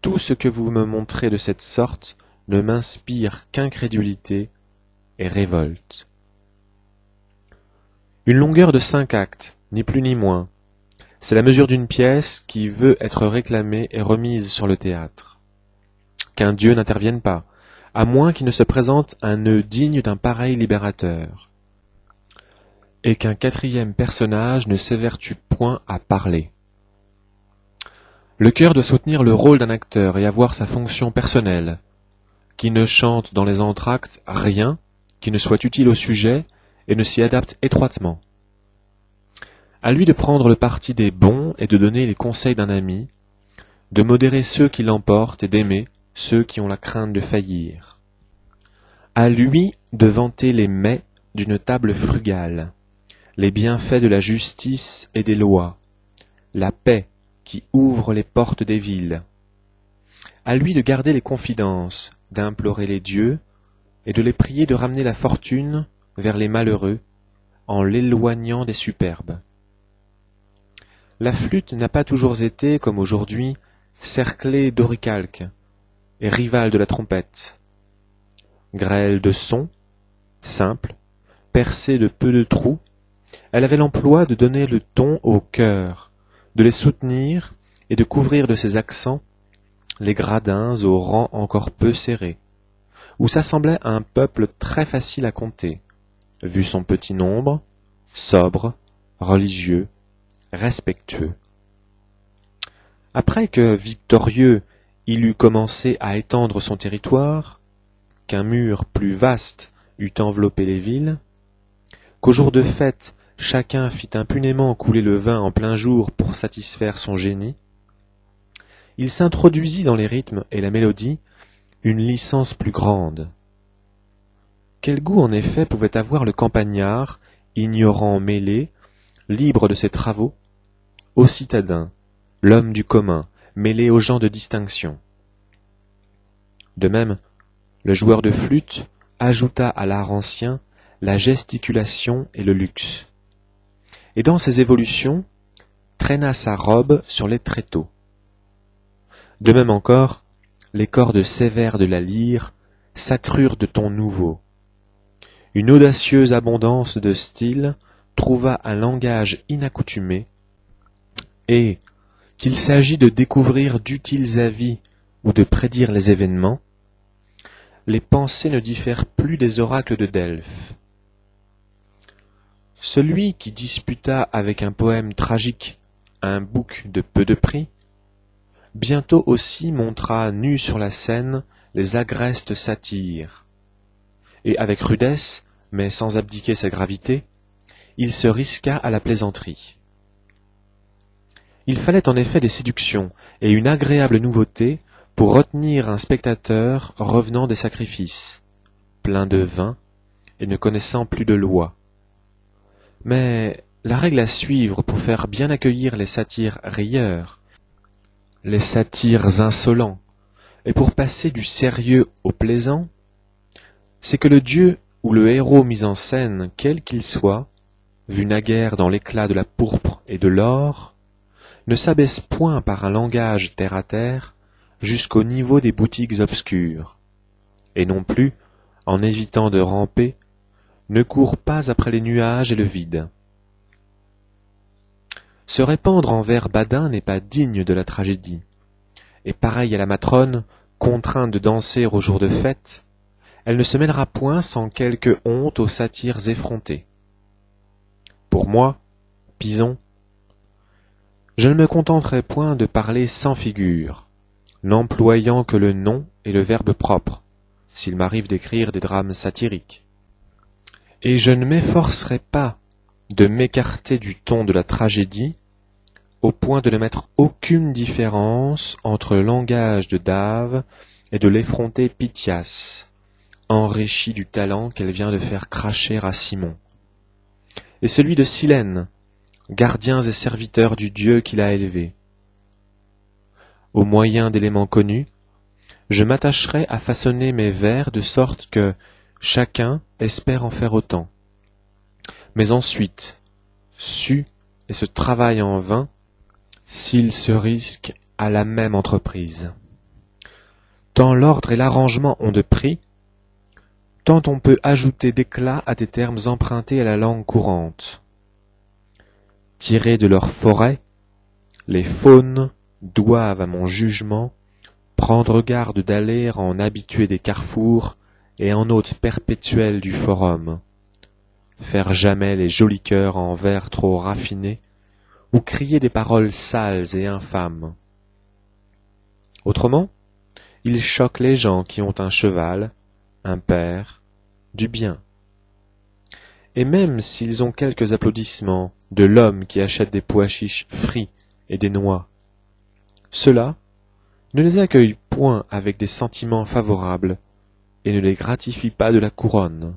Tout ce que vous me montrez de cette sorte ne m'inspire qu'incrédulité et révolte. Une longueur de 5 actes, ni plus ni moins. C'est la mesure d'une pièce qui veut être réclamée et remise sur le théâtre. Qu'un Dieu n'intervienne pas, à moins qu'il ne se présente un nœud digne d'un pareil libérateur, et qu'un quatrième personnage ne s'évertue point à parler. Le cœur doit soutenir le rôle d'un acteur et avoir sa fonction personnelle, qui ne chante dans les entr'actes rien qui ne soit utile au sujet et ne s'y adapte étroitement. À lui de prendre le parti des bons et de donner les conseils d'un ami, de modérer ceux qui l'emportent et d'aimer ceux qui ont la crainte de faillir. À lui de vanter les mets d'une table frugale, les bienfaits de la justice et des lois, la paix qui ouvre les portes des villes. À lui de garder les confidences, d'implorer les dieux, et de les prier de ramener la fortune vers les malheureux, en l'éloignant des superbes. La flûte n'a pas toujours été, comme aujourd'hui, cerclée d'oricalques et rivale de la trompette. Grêle de sons, simple, percée de peu de trous, elle avait l'emploi de donner le ton aux chœurs, de les soutenir et de couvrir de ses accents les gradins aux rangs encore peu serrés, où s'assemblait un peuple très facile à compter, vu son petit nombre, sobre, religieux, respectueux. Après que, victorieux, il eut commencé à étendre son territoire, qu'un mur plus vaste eut enveloppé les villes, qu'au jour de fête chacun fit impunément couler le vin en plein jour pour satisfaire son génie, il s'introduisit dans les rythmes et la mélodie une licence plus grande. Quel goût en effet pouvait avoir le campagnard, ignorant mêlé, libre de ses travaux, au citadin, l'homme du commun, mêlé aux gens de distinction. De même, le joueur de flûte ajouta à l'art ancien la gesticulation et le luxe, et dans ses évolutions traîna sa robe sur les tréteaux. De même encore, les cordes sévères de la lyre s'accrurent de tons nouveaux. Une audacieuse abondance de style trouva un langage inaccoutumé, et, qu'il s'agit de découvrir d'utiles avis ou de prédire les événements, les pensées ne diffèrent plus des oracles de Delphes. Celui qui disputa avec un poème tragique un bouc de peu de prix, bientôt aussi montra nu sur la scène les agrestes satyres, et avec rudesse, mais sans abdiquer sa gravité, il se risqua à la plaisanterie. Il fallait en effet des séductions et une agréable nouveauté pour retenir un spectateur revenant des sacrifices, plein de vin et ne connaissant plus de loi. Mais la règle à suivre pour faire bien accueillir les satyres rieurs, les satyres insolents, et pour passer du sérieux au plaisant, c'est que le dieu ou le héros mis en scène, quel qu'il soit, vu naguère dans l'éclat de la pourpre et de l'or, ne s'abaisse point par un langage terre-à-terre jusqu'au niveau des boutiques obscures, et non plus, en évitant de ramper, ne court pas après les nuages et le vide. Se répandre en vers badins n'est pas digne de la tragédie, et pareil à la matrone, contrainte de danser au jour de fête, elle ne se mêlera point sans quelque honte aux satyres effrontés. Pour moi, Pison, je ne me contenterai point de parler sans figure, n'employant que le nom et le verbe propre, s'il m'arrive d'écrire des drames satiriques. Et je ne m'efforcerai pas de m'écarter du ton de la tragédie, au point de ne mettre aucune différence entre le langage de Dave et de l'effronté Pythias, enrichi du talent qu'elle vient de faire cracher à Simon, et celui de Silène, gardiens et serviteurs du Dieu qui l'a élevé. Au moyen d'éléments connus, je m'attacherai à façonner mes vers de sorte que chacun espère en faire autant. Mais ensuite, sue et se travaille en vain s'il se risque à la même entreprise. Tant l'ordre et l'arrangement ont de prix, tant on peut ajouter d'éclat à des termes empruntés à la langue courante. Tirés de leur forêt, les faunes doivent, à mon jugement, prendre garde d'aller en habitués des carrefours et en hôtes perpétuels du forum, faire jamais les jolis cœurs en vers trop raffinés, ou crier des paroles sales et infâmes. Autrement, ils choquent les gens qui ont un cheval, un père, du bien. Et même s'ils ont quelques applaudissements de l'homme qui achète des pois chiches frits et des noix, ceux-là ne les accueillent point avec des sentiments favorables et ne les gratifient pas de la couronne.